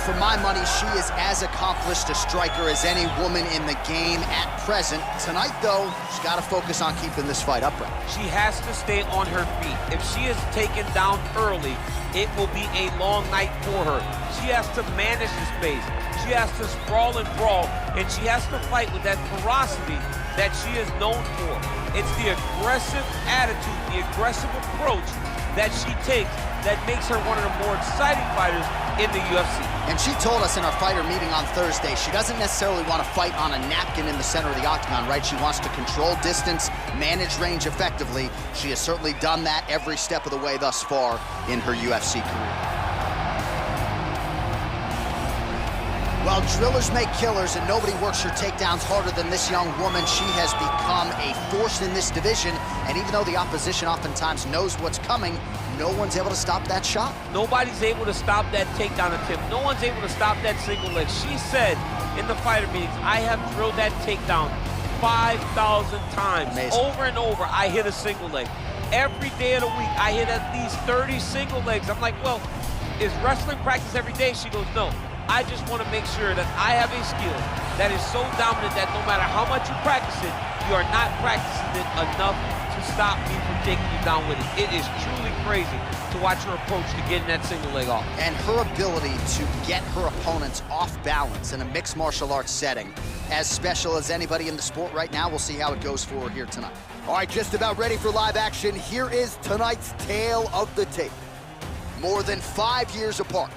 for my money, she is as accomplished a striker as any woman in the game at present. Tonight, though, she's got to focus on keeping this fight upright. She has to stay on her feet. If she is taken down early, it will be a long night for her. She has to manage the space. She has to sprawl and brawl, and she has to fight with that ferocity that she is known for. It's the aggressive attitude, the aggressive approach that she takes that makes her one of the more exciting fighters in the UFC. And she told us in our fighter meeting on Thursday, she doesn't necessarily want to fight on a napkin in the center of the octagon, right? She wants to control distance, manage range effectively. She has certainly done that every step of the way thus far in her UFC career. Well, drillers make killers, and nobody works her takedowns harder than this young woman. She has become a force in this division, and even though the opposition oftentimes knows what's coming, no one's able to stop that shot. Nobody's able to stop that takedown attempt. No one's able to stop that single leg. She said in the fighter meetings, I have drilled that takedown 5,000 times. Amazing. Over and over, I hit a single leg. Every day of the week, I hit at least 30 single legs. I'm like, well, is wrestling practice every day? She goes, no. I just want to make sure that I have a skill that is so dominant that no matter how much you practice it, you are not practicing it enough to stop me from taking you down with it. It is truly crazy to watch her approach to getting that single leg off. And her ability to get her opponents off balance in a mixed martial arts setting, as special as anybody in the sport right now. We'll see how it goes for her here tonight. All right, just about ready for live action. Here is tonight's tale of the tape. More than 5 years apart,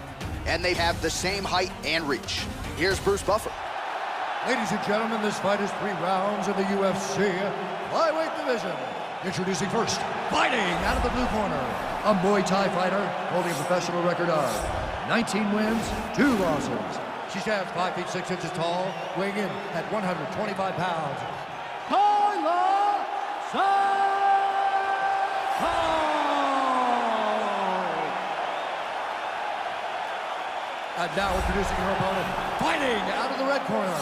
and they have the same height and reach. Here's Bruce Buffer. Ladies and gentlemen, this fight is 3 rounds in the UFC flyweight division. Introducing first, fighting out of the blue corner, a Muay Thai fighter holding a professional record of 19 wins, 2 losses. She stands 5 feet 6 inches tall, weighing in at 125 pounds. Taila Santos! And now introducing her opponent, fighting out of the red corner.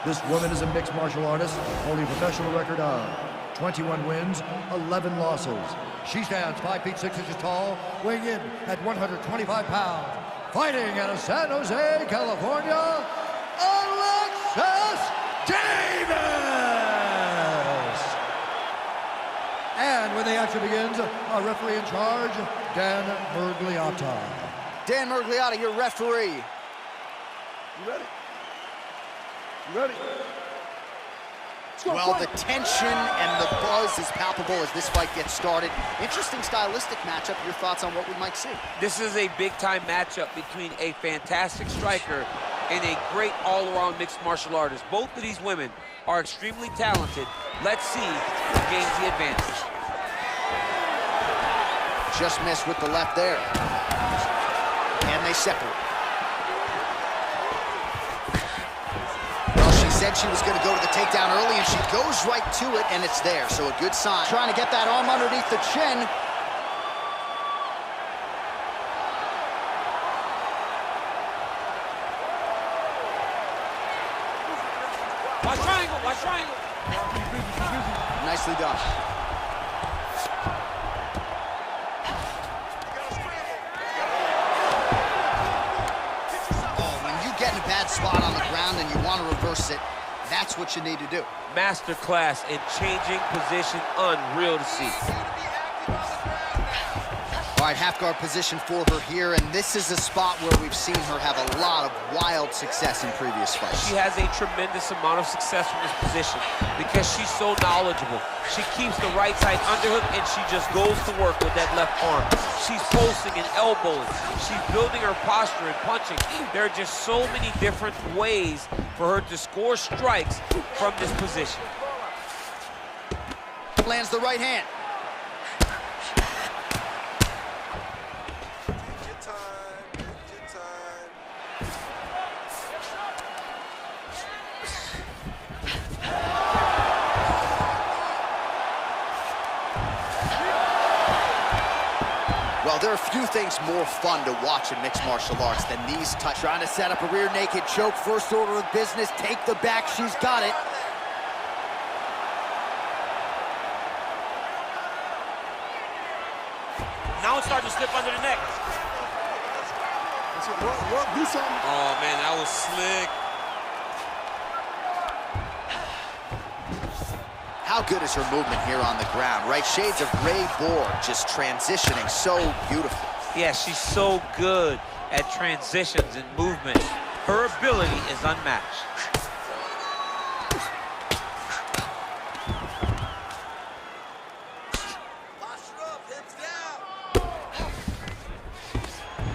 This woman is a mixed martial artist, holding a professional record of 21 wins, 11 losses. She stands 5 feet 6 inches tall, weighing in at 125 pounds. Fighting out of San Jose, California, Alexis Davis! And when the action begins, our referee in charge, Dan Mergliotta. Dan Mergliotta, your referee. You ready? You ready? Well, the tension and the buzz is palpable as this fight gets started. Interesting stylistic matchup. Your thoughts on what we might see? This is a big-time matchup between a fantastic striker and a great all-around mixed martial artist. Both of these women are extremely talented. Let's see who gains the advantage. Just missed with the left there. And they separate. Well, she said she was going to go to the takedown early, and she goes right to it, and it's there. So a good sign. Trying to get that arm underneath the chin. Watch triangle, watch triangle. Nicely done. Spot on the ground and you want to reverse it, that's what you need to do. Masterclass in changing position, unreal to see. All right, half guard position for her here, and this is a spot where we've seen her have a lot of wild success in previous fights. She has a tremendous amount of success from this position because she's so knowledgeable. She keeps the right side underhook and she just goes to work with that left arm. She's posting and elbowing. She's building her posture and punching. There are just so many different ways for her to score strikes from this position. Lands the right hand. Well, there are few things more fun to watch in mixed martial arts than these touches. Trying to set up a rear naked choke. First order of business, take the back. She's got it. Now it's starting to slip under the neck. Work, do something. Oh, man, that was slick. How good is her movement here on the ground, right? Shades of Ray Borg, just transitioning so beautifully. Yeah, she's so good at transitions and movement. Her ability is unmatched.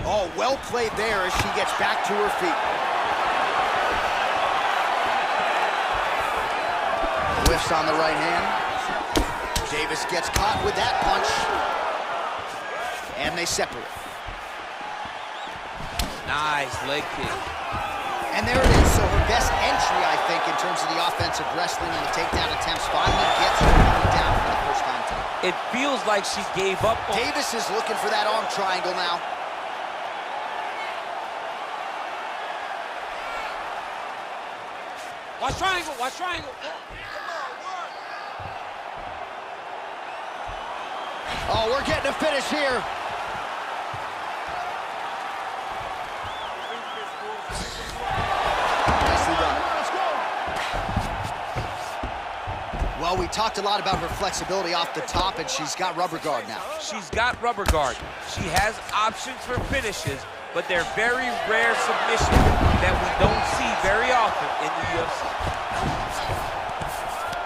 Oh, well played there as she gets back to her feet. Whiffs on the right hand. Davis gets caught with that punch. And they separate. Nice leg kick. And there it is. So her best entry, I think, in terms of the offensive wrestling and the takedown attempts, finally gets her down for the first time tonight. It feels like she gave up on... Davis is looking for that arm triangle now. Watch triangle, watch triangle. Oh, we're getting a finish here. Nicely done. Well, we talked a lot about her flexibility off the top, and she's got rubber guard now. She's got rubber guard. She has options for finishes, but they're very rare submissions that we don't see very often in the UFC.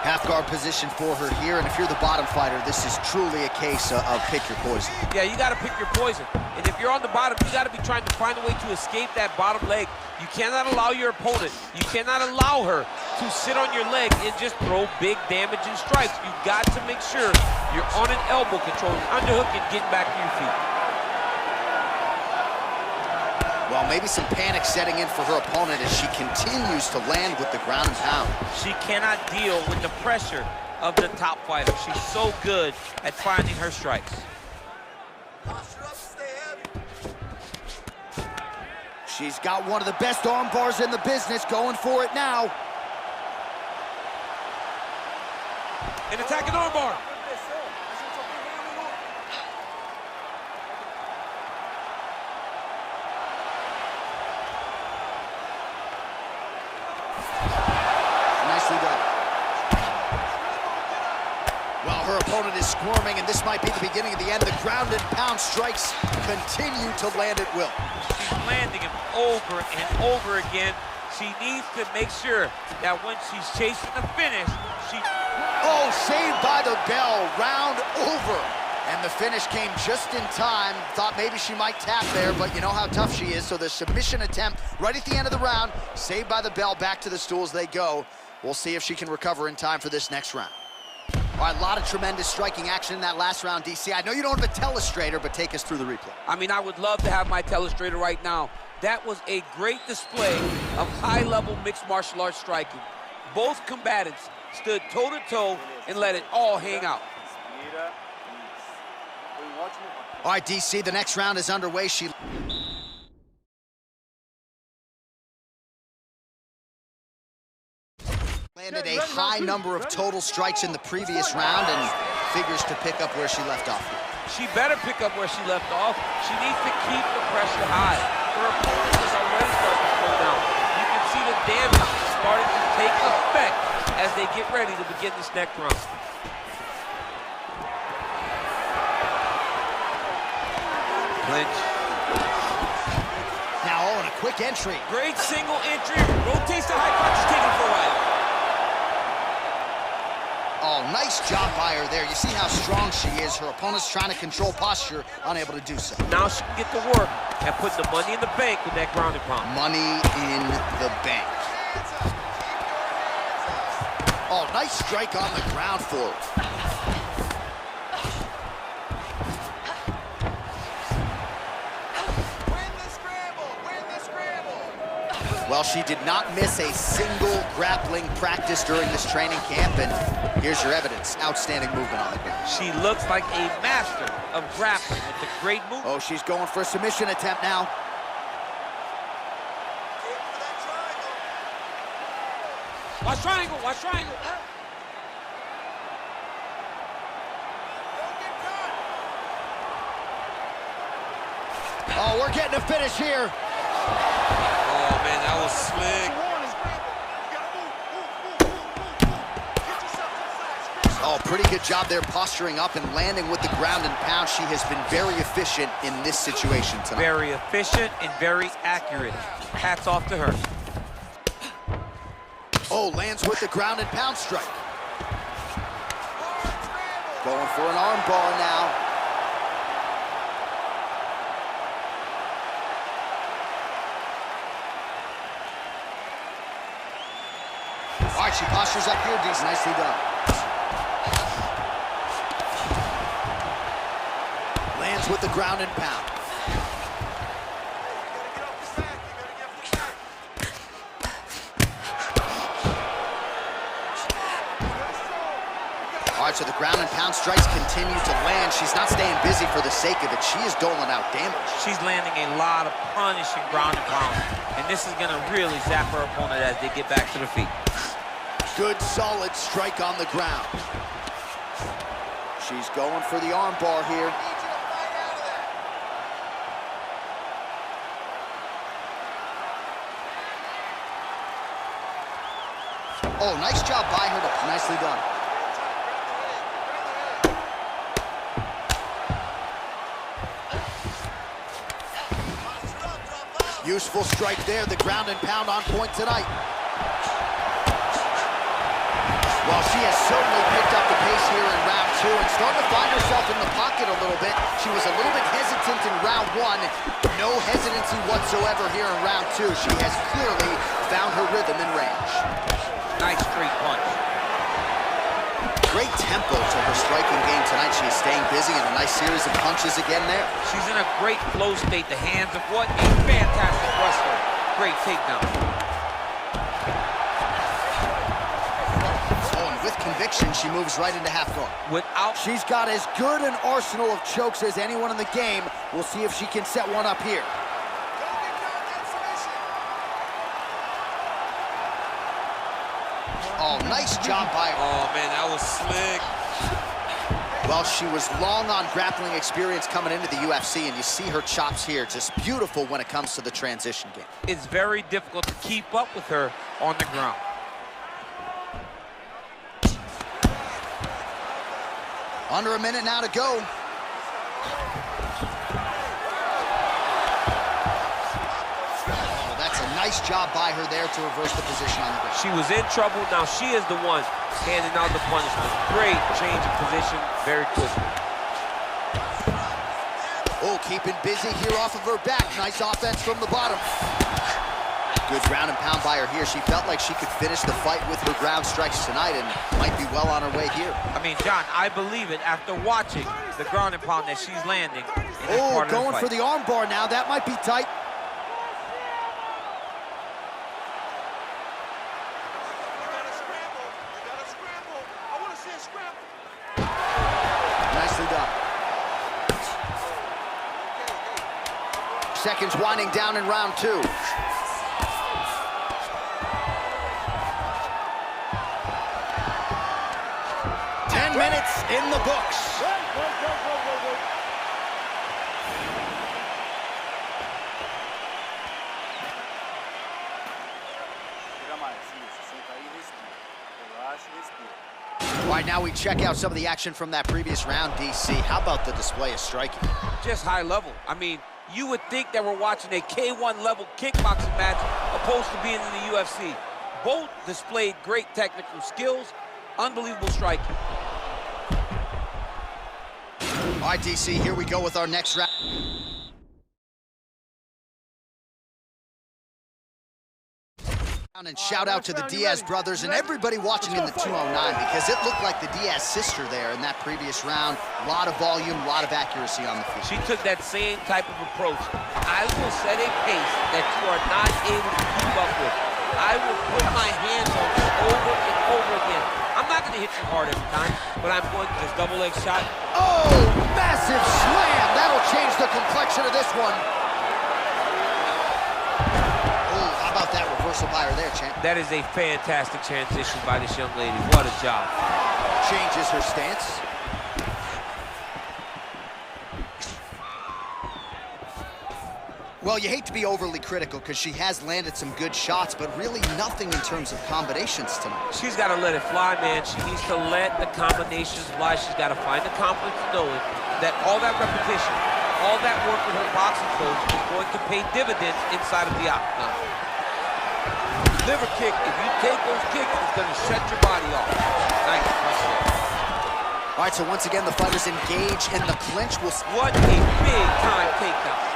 Half guard position for her here, and if you're the bottom fighter, this is truly a case of pick your poison. Yeah, you got to pick your poison. And if you're on the bottom, you got to be trying to find a way to escape that bottom leg. You cannot allow your opponent, you cannot allow her to sit on your leg and just throw big damaging strikes. You got to make sure you're on an elbow, controlling underhook and getting back to your feet. Well, maybe some panic setting in for her opponent as she continues to land with the ground and pound. She cannot deal with the pressure of the top fighter. She's so good at finding her strikes. She's got one of the best arm bars in the business, going for it now. An attacking arm bar. Nicely done. Well, her opponent is squirming, and this might be the beginning of the end. The ground and pound strikes continue to land at will. She's landing him over and over again. She needs to make sure that when she's chasing the finish, she... Oh, saved by the bell, round over. And the finish came just in time. Thought maybe she might tap there, but you know how tough she is. So the submission attempt right at the end of the round, saved by the bell, back to the stools they go. We'll see if she can recover in time for this next round. All right, a lot of tremendous striking action in that last round, DC. I know you don't have a telestrator, but take us through the replay. I mean, I would love to have my telestrator right now. That was a great display of high-level mixed martial arts striking. Both combatants stood toe-to-toe and let it all hang out. All right, DC, the next round is underway. She landed a high number of total strikes in the previous round and figures to pick up where she left off. She better pick up where she left off. She needs to keep the pressure high. Her opponent is already starting to slow down. You can see the damage starting to take effect as they get ready to begin this next round. Clinch. Now, oh, and a quick entry. Great single entry. Rotates the high punch, taking for a ride. Oh, nice job by her there. You see how strong she is. Her opponent's trying to control posture, unable to do so. Now she can get to work and put the money in the bank with that ground and pound. Money in the bank. Oh, nice strike on the ground for her. Well, she did not miss a single grappling practice during this training camp, and here's your evidence. Outstanding movement on the ground. She looks like a master of grappling with the great move. Oh, she's going for a submission attempt now. Watch triangle, watch triangle. Oh, we're getting a finish here. Oh, man, that was slick. Oh, pretty good job there posturing up and landing with the ground and pound. She has been very efficient in this situation tonight. Very efficient and very accurate. Hats off to her. Oh, lands with the ground and pound strike. Going for an arm bar now. All right, she postures up here, D's. Nicely done. Lands with the ground and pound. All right, so the ground and pound strikes continue to land. She's not staying busy for the sake of it. She is doling out damage. She's landing a lot of punishing ground and pound. And this is going to really zap her opponent as they get back to the feet. Good, solid strike on the ground. She's going for the arm bar here. Oh, nice job by her. Nicely done. Useful strike there. The ground and pound on point tonight. Well, she has certainly picked up the pace here in round 2 and starting to find herself in the pocket a little bit. She was a little bit hesitant in round 1. No hesitancy whatsoever here in round 2. She has clearly found her rhythm and range. Nice straight punch. Great tempo to her striking game tonight. She is staying busy in a nice series of punches again there. She's in a great flow state. The hands of what a fantastic wrestler. Great takedown. Conviction, she moves right into half guard. She's got as good an arsenal of chokes as anyone in the game. We'll see if she can set one up here. Oh, nice job by her. Oh, man, that was slick. Well, she was long on grappling experience coming into the UFC, and you see her chops here. Just beautiful when it comes to the transition game. It's very difficult to keep up with her on the ground. Under a minute now to go. Oh, that's a nice job by her there to reverse the position on the ground. She was in trouble. Now she is the one handing out the punishment. Great change of position, very quickly. Oh, keeping busy here off of her back. Nice offense from the bottom. Good ground and pound by her here. She felt like she could finish the fight with her ground strikes tonight and might be well on her way here. I mean, John, I believe it after watching the ground and pound that she's landing. Oh, going for the arm bar now. That might be tight. Nicely done. Seconds winding down in round 2. Minutes in the books. All right, now we check out some of the action from that previous round, DC. How about the display of striking? Just high level. I mean, you would think that we're watching a K1 level kickboxing match opposed to being in the UFC. Both displayed great technical skills, unbelievable striking. All right, DC, here we go with our next round. And shout out to the Diaz brothers and everybody watching in the 209 because it looked like the Diaz sister there in that previous round. A lot of volume, a lot of accuracy on the feet. She took that same type of approach. I will set a pace that you are not able to keep up with. I will put my hands on you over and over again. I'm not going to hit you hard every time, but I'm going to this double leg shot. Oh, massive slam. That'll change the complexion of this one. Oh, how about that reversal by her there, champ? That is a fantastic transition by this young lady. What a job. Changes her stance. Well, you hate to be overly critical because she has landed some good shots, but really nothing in terms of combinations tonight. She's got to let it fly, man. She needs to let the combinations fly. She's got to find the confidence knowing that all that repetition, all that work with her boxing coach is going to pay dividends inside of the octagon. Liver kick, if you take those kicks, it's going to shut your body off. Nice. All right, so once again, the fighters engage in the clinch. What a big-time takedown.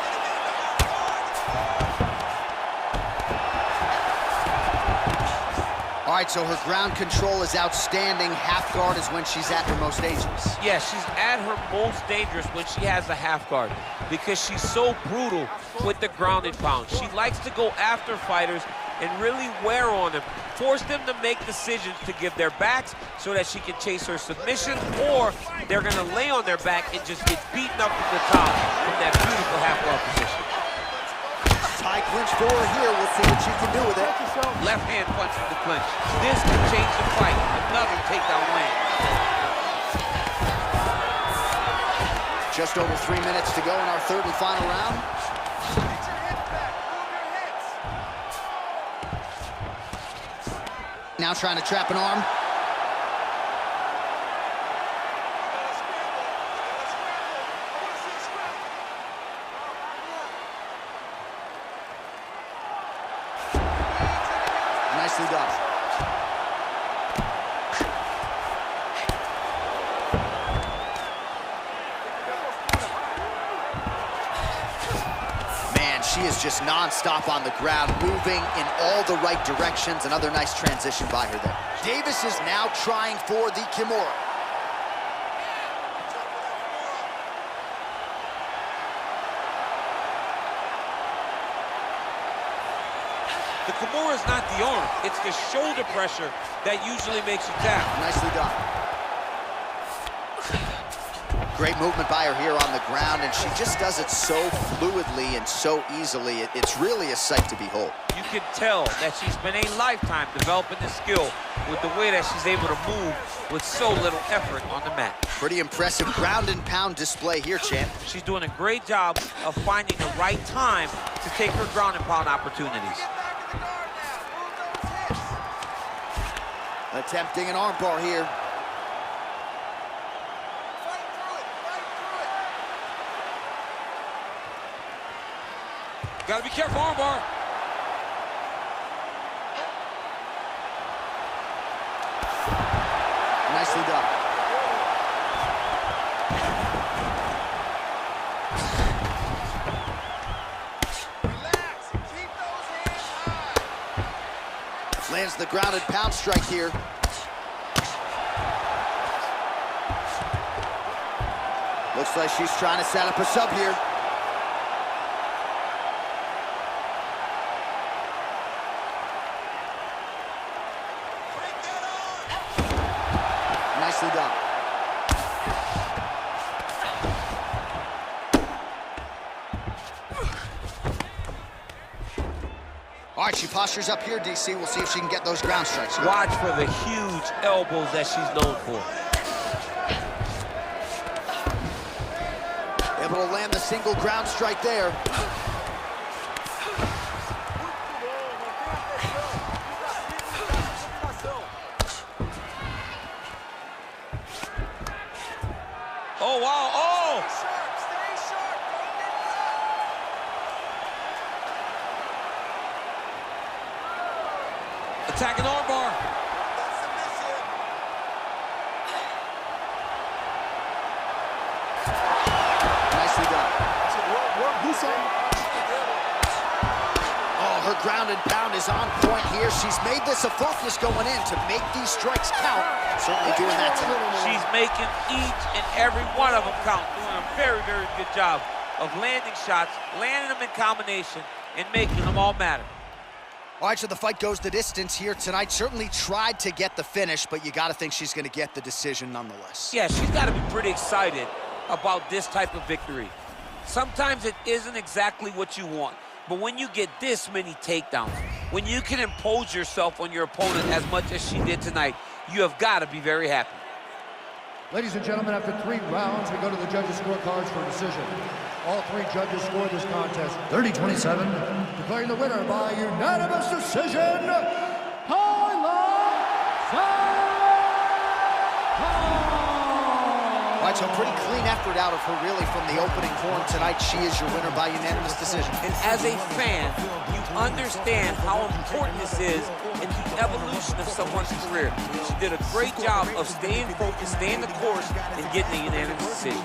All right, so her ground control is outstanding. Half guard is when she's at her most dangerous. Yeah, she's at her most dangerous when she has a half guard because she's so brutal with the ground and pound. She likes to go after fighters and really wear on them, force them to make decisions to give their backs so that she can chase her submission, or they're going to lay on their back and just get beaten up from the top from that beautiful half guard position. High clinch for her here. We'll see what she can do with it. Left hand punch from the clinch. This can change the fight. Another takedown win. Just over 3 minutes to go in our third and final round. Now trying to trap an arm. Nicely done. Man, she is just non-stop on the ground, moving in all the right directions. Another nice transition by her there. Davis is now trying for the Kimura. The Kimura is not the arm. It's the shoulder pressure that usually makes you tap. Nicely done. Great movement by her here on the ground, and she just does it so fluidly and so easily. It's really a sight to behold. You can tell that she's been a lifetime developing this skill with the way that she's able to move with so little effort on the mat. Pretty impressive ground and pound display here, champ. She's doing a great job of finding the right time to take her ground and pound opportunities. Attempting an armbar here. Gotta be careful, armbar. Nicely done. Relax. Keep those hands high. Lands the ground and pound strike here. Looks like she's trying to set up a sub here. Nicely done. All right, she postures up here, DC. We'll see if she can get those ground strikes. Watch for the huge elbows that she's known for. Able to land the single ground strike there. Oh, wow, oh! Stay sharp. Don't get Attacking armbar. Nicely done. Oh, her ground and pound is on point here. She's made this a focus going in to make these strikes count. Certainly doing that tonight. She's making each and every one of them count. Doing a very, very good job of landing shots, landing them in combination, and making them all matter. All right, so the fight goes the distance here tonight. Certainly tried to get the finish, but you got to think she's going to get the decision nonetheless. Yeah, she's got to be pretty excited about this type of victory. Sometimes it isn't exactly what you want, but when you get this many takedowns, when you can impose yourself on your opponent as much as she did tonight, you have got to be very happy. Ladies and gentlemen, after 3 rounds, we go to the judges' scorecards for a decision. All 3 judges scored this contest 30-27, declaring the winner by unanimous decision, Taila. All right, so a pretty clean effort out of her, really, from the opening horn tonight. She is your winner by unanimous decision. And as a fan, you understand how important this is in the evolution of someone's career. She did a great job of staying focused, staying the course, and getting a unanimous decision.